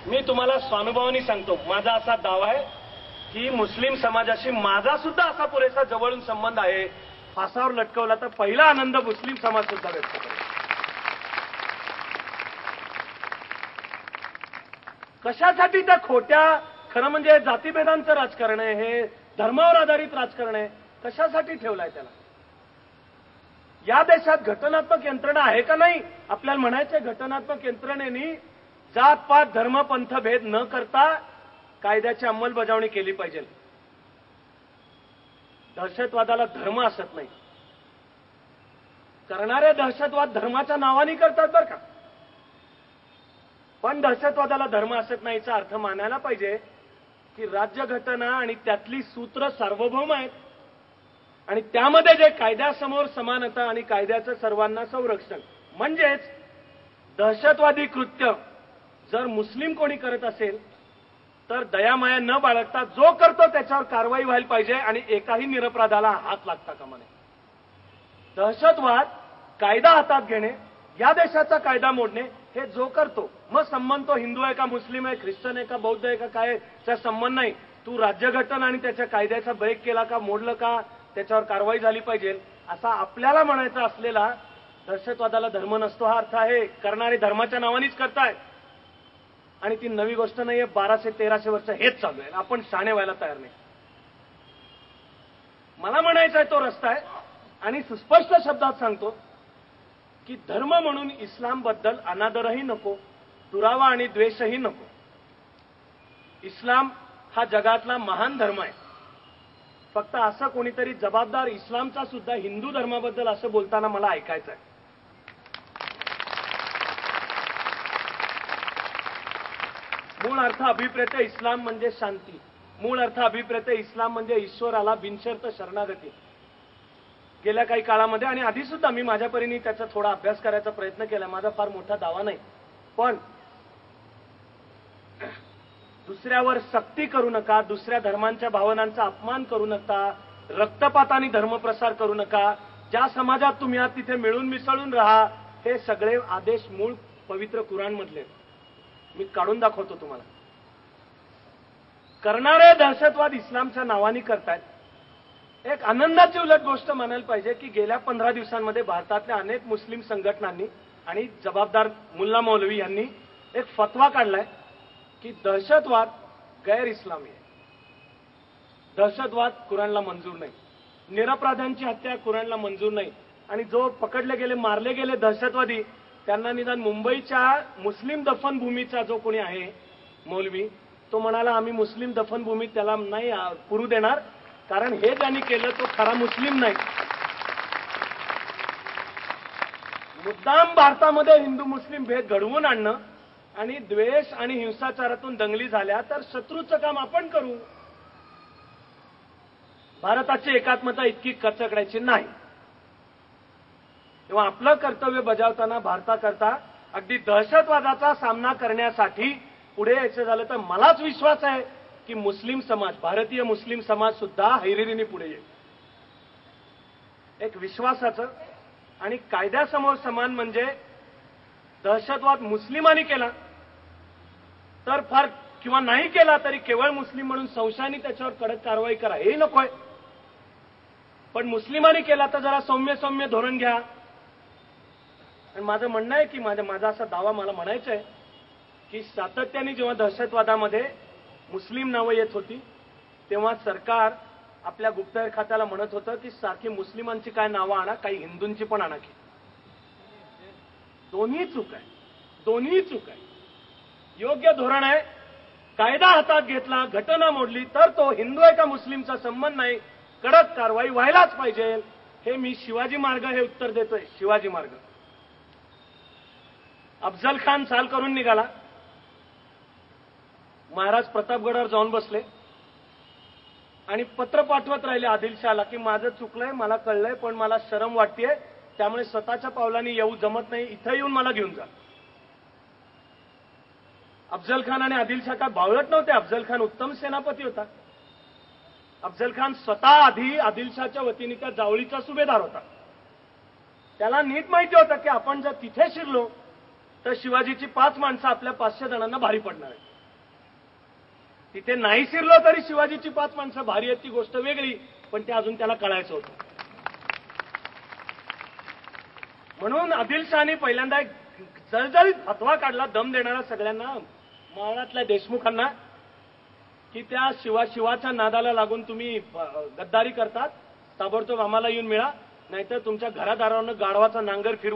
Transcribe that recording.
मी तुम्हाला स्वानुभवानी सांगतो, माझा असा दावा आहे की मुस्लिम समाजाशी माझा सुद्धा असा पुरेसा जवळून संबंध आहे. फासावर लटकवला तर पहिला आनंद मुस्लिम समाज सुद्धा व्यक्त करेल. कशासाठी त्या खोट्या, खरं म्हणजे जातीभेदांचं राजकारण आहे, हे धर्मावर आधारित राजकारण आहे, कशासाठी ठेवलंय त्याला? या देशात घटनात्मक यंत्रणा आहे का नाही? आपल्याला म्हणायचंय घटनात्मक यंत्रणेनी जात पात धर्म पंथ भेद न करता कायद्याची अंमलबजावणी केली पाहिजे. दहशतवादाला धर्म असत नाही. करणारे दहशतवाद धर्माच्या नावाने करतात बरं का, पण दहशतवादाला धर्म असत नाहीचा अर्थ मानायला पाहिजे की राज्यघटना आणि त्यातली सूत्र सार्वभौम आहेत आणि त्यामध्ये जे कायद्यासमोर समानता आणि कायद्याचं सर्वांना संरक्षण, म्हणजेच दहशतवादी कृत्य जर मुस्लिम कोणी करत असेल तर दयामाया न बाळगता जो करतो त्याच्यावर कारवाई व्हायला पाहिजे आणि एकाही निरपराधाला हात लागता कामा नये. दहशतवाद, कायदा हातात घेणे, या देशाचा कायदा मोडणे, हे जो करतो, मग संबंध तो हिंदू आहे का, मुस्लिम आहे, ख्रिश्चन आहे का, बौद्ध आहे का, काय त्याचा संबंध नाही. तू राज्यघटना आणि त्याच्या कायद्याचा ब्रेक केला का, मोडलं का, त्याच्यावर कारवाई झाली पाहिजे असा आपल्याला म्हणायचा असलेला दहशतवादाला धर्म नसतो हा अर्थ आहे. करणारे धर्माच्या नावानेच करताय आणि ती नवी गोष्ट नाहीये. 1200-1300 वर्ष हेच चालू आहे. आपण शाणे व्हायला तयार नाही. मला म्हणायचा आहे तो रस्ता आहे आणि सुस्पष्ट शब्दात सांगतो की धर्म म्हणून इस्लामबद्दल अनादरही नको, दुरावा आणि द्वेषही नको. इस्लाम हा जगातला महान धर्म आहे. फक्त असं कोणीतरी जबाबदार इस्लामचा सुद्धा हिंदू धर्माबद्दल असं बोलताना मला ऐकायचं आहे. मूळ अर्थ अभिप्रेत इस्लाम म्हणजे शांती. मूळ अर्थ अभिप्रेत इस्लाम म्हणजे ईश्वराला बिनशर्त शरणागती. गेल्या काही काळामध्ये आणि आधी सुद्धा मी माझ्या परीने त्याचा थोडा अभ्यास करायचा प्रयत्न केला. माझा फार मोठा दावा नाही, पण दुसऱ्यावर सक्ती करू नका, दुसऱ्या धर्मांच्या भावनांचा अपमान करू नका, रक्तपाताने धर्मप्रसार करू नका, ज्या समाजात तुम्ही आहात तिथे मिळून मिसळून राहा, हे सगळे आदेश मूळ पवित्र कुराण मधले. मी काढून दाखवतो तुम्हाला. करणारे दहशतवाद इस्लामच्या नावाने करतायत. एक आनंदाची उलट गोष्ट म्हणायला पाहिजे की गेल्या 15 दिवसांमध्ये भारतातल्या अनेक मुस्लिम संघटनांनी आणि जबाबदार मुल्ला मौलवी यांनी एक फतवा काढलाय की दहशतवाद गैर इस्लामी आहे. दहशतवाद कुराणला मंजूर नाही, निरपराध्यांची हत्या कुराणला मंजूर नाही. आणि जो पकडले गेले, मारले गेले दहशतवादी, त्यांना निदान मुंबईच्या मुस्लिम दफनभूमीचा जो कोणी आहे मौलवी, तो म्हणाला आम्ही मुस्लिम दफनभूमीत त्याला नाही पुरू देणार, कारण हे ज्यांनी केलं तो खरा मुस्लिम नाही. मुद्दाम भारतामध्ये हिंदू मुस्लिम भेद घडवून आणणं आणि द्वेष आणि हिंसाचारातून दंगली झाल्या तर शत्रूचं काम आपण करू. भारताची एकात्मता इतकी कचकडायची नाही. तेव्हा आपलं कर्तव्य बजावताना भारताकरता अगदी दहशतवादाचा सामना करण्यासाठी पुढे यायचं झालं तर मलाच विश्वास आहे की मुस्लिम समाज, भारतीय मुस्लिम समाज सुद्धा हैरेरीने पुढे येईल. एक विश्वासाचं आणि कायद्यासमोर समान म्हणजे दहशतवाद मुस्लिमांनी केला तर फार, किंवा नाही केला तरी केवळ मुस्लिम म्हणून संशयाने त्याच्यावर कडक कारवाई करा, हे नकोय. पण मुस्लिमांनी केला तर जरा सौम्य सौम्य धोरण घ्या. आणि माझं म्हणणं आहे की माझा असा दावा मला म्हणायचा आहे की सातत्याने जेव्हा दहशतवादामध्ये मुस्लिम नावं येत होती तेव्हा सरकार आपल्या गुप्तहेर खात्याला म्हणत होतं की सारखी मुस्लिमांची काय नावं आणा, काही हिंदूंची पण आणा की. दोन्ही चूक आहे, दोन्ही चूक आहे. योग्य धोरण आहे, कायदा हातात घेतला, घटना मोडली तर तो हिंदू आहे का मुस्लिमचा संबंध नाही, कडक कारवाई व्हायलाच पाहिजे. हे मी शिवाजी मार्ग हे उत्तर देतोय. शिवाजी मार्ग. अफजल खान चाल करून निघाला, महाराज प्रतापगडावर जाऊन बसले आणि पत्र पाठवत राहिले आदिलशहाला की माझं चुकलंय, मला कळलंय, पण मला शरम वाटतेय, त्यामुळे स्वतःच्या पावलांनी येऊ जमत नाही, इथं येऊन मला घेऊन जा. अफजल खान आणि आदिलशाह काय बावळट नव्हते. अफजल खान उत्तम सेनापती होता. अफजल खान स्वतः आधी आदिलशाहच्या वतीने त्या जावळीचा सुभेदार होता. त्याला नीट माहिती होतं की आपण जर तिथे शिरलो तर शिवाजीची 5 माणसं आपल्या 500 जणांना भारी पडणार आहे. तिथे नाही शिरलो तरी शिवाजीची 5 माणसं भारी आहेत ती गोष्ट वेगळी, पण ते अजून त्याला कळायचं होतं. म्हणून आदिलशहाने पहिल्यांदा एक जळजळीत फतवा काढला, दम देणारा सगळ्यांना, महाराष्ट्रातल्या देशमुखांना, की त्या शिवाच्या नादाला लागून तुम्ही गद्दारी करतात, ताबडतोब आम्हाला येऊन मिळा, नाहीतर तुमच्या घरादारानं गाढवाचा नांगर फिरवू